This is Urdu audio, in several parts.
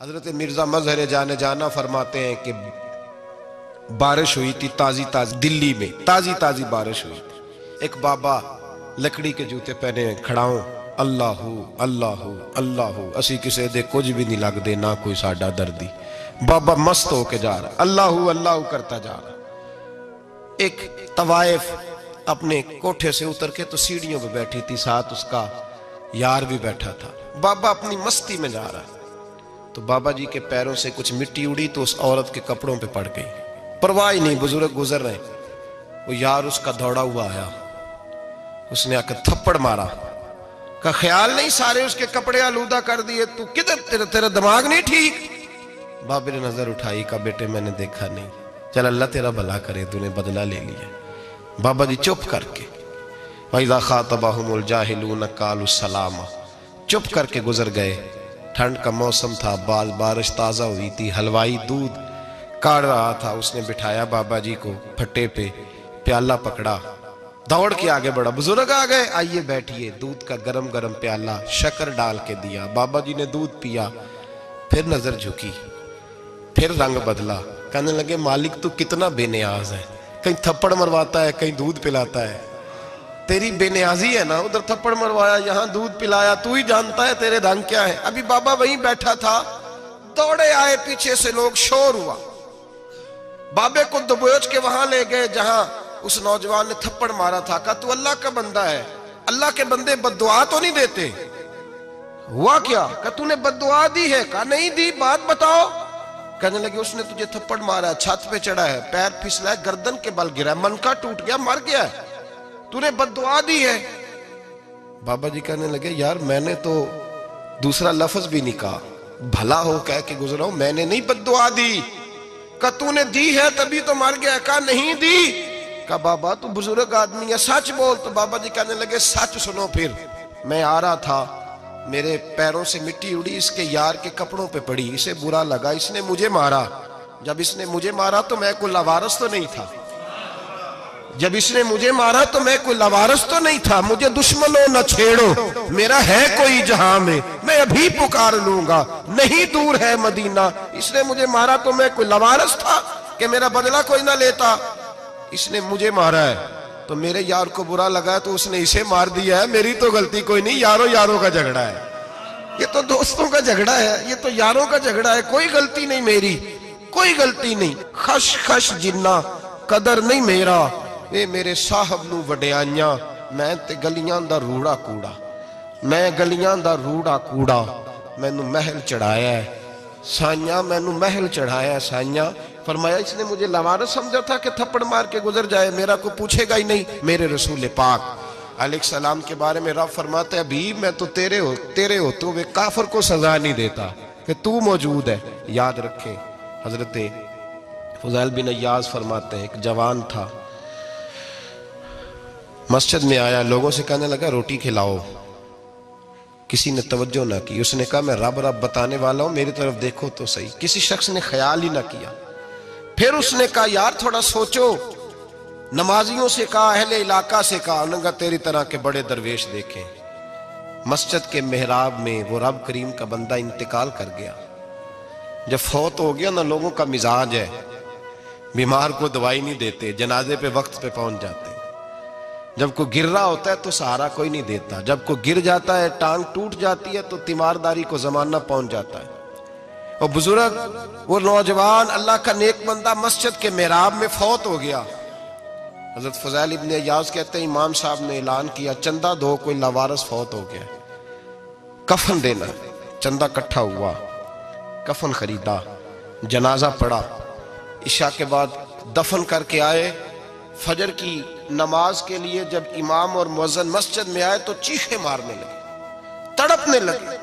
حضرت مرزا مظہر جان جانا فرماتے ہیں کہ بارش ہوئی تھی تازی دلی میں تازی بارش ہوئی تھی۔ ایک بابا لکڑی کے جوتے پہنے کھڑا ہوں، اللہ اللہ اللہ اسی کسے دے کچھ بھی نہیں لگ دے نہ کوئی ساڈا دردی۔ بابا مست ہو کے جا رہا اللہ اللہ کرتا جا رہا۔ ایک طوائف اپنے کوٹھے سے اتر کے تو سیڑھیوں پہ بیٹھی تھی، ساتھ اس کا یار بھی بیٹھا تھا۔ بابا اپنی مستی میں جا رہا تو بابا جی کے پیروں سے کچھ مٹی اڑی تو اس عورت کے کپڑوں پہ پڑ گئی، پرواہ نہیں، بزرگ گزر رہے۔ وہ یار اس کا دوڑا ہوا آیا، اس نے آ کر تھپڑ مارا، کا خیال نہیں سارے اس کے کپڑے آلودہ کر دیے، تو کدھر تیرا دماغ نہیں ٹھیک؟ بابا نے نظر اٹھائی، کہا بیٹے میں نے دیکھا نہیں، چل اللہ تیرا بھلا کرے، تو نے بدلہ لے لیا۔ بابا جی چپ کر کے وَإِذَا خَاطَبَهُمُ الْجَاهِلُونَ قَالُوا السَّلَامَ، چپ کر کے گزر گئے۔ ٹھنڈ کا موسم تھا، بارش تازہ ہوئی تھی، حلوائی دودھ کاڑ رہا تھا، اس نے بٹھایا بابا جی کو پھٹے پہ، پیالہ پکڑا، دوڑ کے آگے بڑھا، بزرگ آ گئے، آئیے بیٹھیے، دودھ کا گرم گرم پیالہ شکر ڈال کے دیا۔ بابا جی نے دودھ پیا، پھر نظر جھکی، پھر رنگ بدلا، کہنے لگے مالک تو کتنا بے نیاز ہے، کہیں تھپڑ مرواتا ہے، کہیں دودھ پلاتا ہے، تیری بے نیازی ہے نا، ادھر تھپڑ مروایا یہاں دودھ پلایا، تو ہی جانتا ہے تیرے رنگ کیا ہے۔ ابھی بابا وہیں بیٹھا تھا، دوڑے آئے پیچھے سے لوگ، شور ہوا، بابے کو دبوچ کے وہاں لے گئے جہاں اس نوجوان نے تھپڑ مارا تھا، کہا تو اللہ کا بندہ ہے، اللہ کے بندے بد دعا تو نہیں دیتے؟ ہوا کیا؟ کہا تو نے بد دعا دی ہے؟ کہا نہیں دی، بات بتاؤ۔ کہنے لگے اس نے تجھے تھپڑ مارا ہے، چھت پہ چڑھا ہے، پیر پھسلا ہے، گردن کے بل گرا ہے، منکا ٹوٹ گیا، مر گیا ہے، تو نے بد دعا دی ہے۔ بابا جی کہنے لگے یار میں نے تو دوسرا لفظ بھی نہیں کہا، بھلا ہو کہہ کے گزرا ہوں، میں نے نہیں بد دعا دی۔ کہا تو نے دی ہے تبھی تو مر گیا۔ کہا نہیں دی۔ کہا بابا تو بزرگ آدمی ہے، سچ بول۔ تو بابا جی کہنے لگے سچ سنو، پھر میں آ رہا تھا، میرے پیروں سے مٹی اڑی، اس کے یار کے کپڑوں پہ پڑی، اسے برا لگا، اس نے مجھے مارا۔ جب اس نے مجھے مارا تو میں کوئی لاوارث تو نہیں تھا، جب اس نے مجھے مارا تو میں کوئی لاوارث تو نہیں تھا، مجھے دشمنوں نہ چھیڑو، میرا ہے کوئی جہاں میں ابھی پکار لوں گا، نہیں دور ہے مدینہ۔ اس نے مجھے مارا تو میں کوئی لاوارث تھا کہ میرا بدلہ کوئی نہ لیتا؟ اس نے مجھے مارا ہے تو میرے یار کو برا لگا ہے تو اس نے اسے مار دیا ہے، میری تو غلطی کوئی نہیں، یاروں کا جھگڑا ہے، یہ تو دوستوں کا جھگڑا ہے، یہ تو یاروں کا جھگڑا ہے، کوئی غلطی نہیں میری، کوئی غلطی نہیں۔ خش جنہ قدر نہیں میرا، اے میرے صاحب نو وڈیاں، میں تے گلیاں دا روڑا کوڑا، میں گلیاں دا روڑا کوڑا، میں نو محل چڑھایا ہے سائیاں، میں نو محل چڑھایا ہے سائیاں۔ فرمایا اس نے مجھے لوارث سمجھا تھا کہ تھپڑ مار کے گزر جائے، میرا کو پوچھے گا ہی نہیں۔ میرے رسول پاک علیہ السلام کے بارے میں رب فرماتا ہے ابھی میں تو تیرے ہو تو وہ کافر کو سزا نہیں دیتا کہ تو موجود ہے۔ یاد رکھیں حضرت فضیل بن عیاض فرماتے ہیں ایک جوان تھا، مسجد میں آیا، لوگوں سے کہنے لگا روٹی کھلاؤ، کسی نے توجہ نہ کی، اس نے کہا میں رب بتانے والا ہوں، میری طرف دیکھو تو صحیح، کسی شخص نے خیال ہی نہ کیا۔ پھر اس نے کہا یار تھوڑا سوچو، نمازیوں سے کہا، اہل علاقہ سے کہا، انہوں نے کہا تیری طرح کے بڑے درویش دیکھیں۔ مسجد کے محراب میں وہ رب کریم کا بندہ انتقال کر گیا۔ جب فوت ہو گیا نا، لوگوں کا مزاج ہے، بیمار کو دوائی نہیں دیتے، جنازے پہ وقت پہ پہنچ جاتے، جب کوئی گر رہا ہوتا ہے تو سہارا کوئی نہیں دیتا، جب کوئی گر جاتا ہے ٹانگ ٹوٹ جاتی ہے تو تیمارداری کو زمانہ پہنچ جاتا ہے۔ اور بزرگ وہ نوجوان اللہ کا نیک بندہ مسجد کے محراب میں فوت ہو گیا۔ حضرت فضیل ابن عیاض کہتے ہیں امام صاحب نے اعلان کیا چندہ دو، کوئی لاوارث فوت ہو گیا، کفن دینا۔ چندہ کٹھا ہوا، کفن خریدا، جنازہ پڑا، عشاء کے بعد دفن کر کے آئے۔ فجر کی نماز کے لیے جب امام اور مؤذن مسجد میں آئے تو چیخیں مارنے لگے، تڑپنے لگے،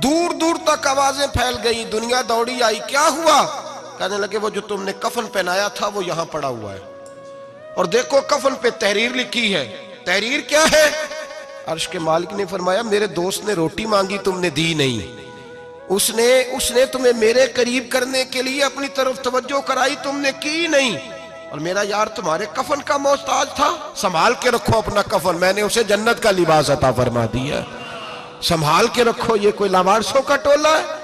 دور دور تک آوازیں پھیل گئی، دنیا دوڑی آئی، کیا ہوا؟ کہنے لگے وہ جو تم نے کفن پہنایا تھا وہ یہاں پڑا ہوا ہے، اور دیکھو کفن پہ تحریر لکھی ہے۔ تحریر کیا ہے؟ عرش کے مالک نے فرمایا میرے دوست نے روٹی مانگی تم نے دی نہیں، اس نے تمہیں میرے قریب کرنے کے لیے اپنی طرف توجہ کرائی، تم نے کی نہیں، اور میرا یار تمہارے کفن کا محتاج تھا، سنبھال کے رکھو اپنا کفن، میں نے اسے جنت کا لباس عطا فرما دیا، سنبھال کے رکھو، یہ کوئی لاوارثوں کا ٹولہ ہے؟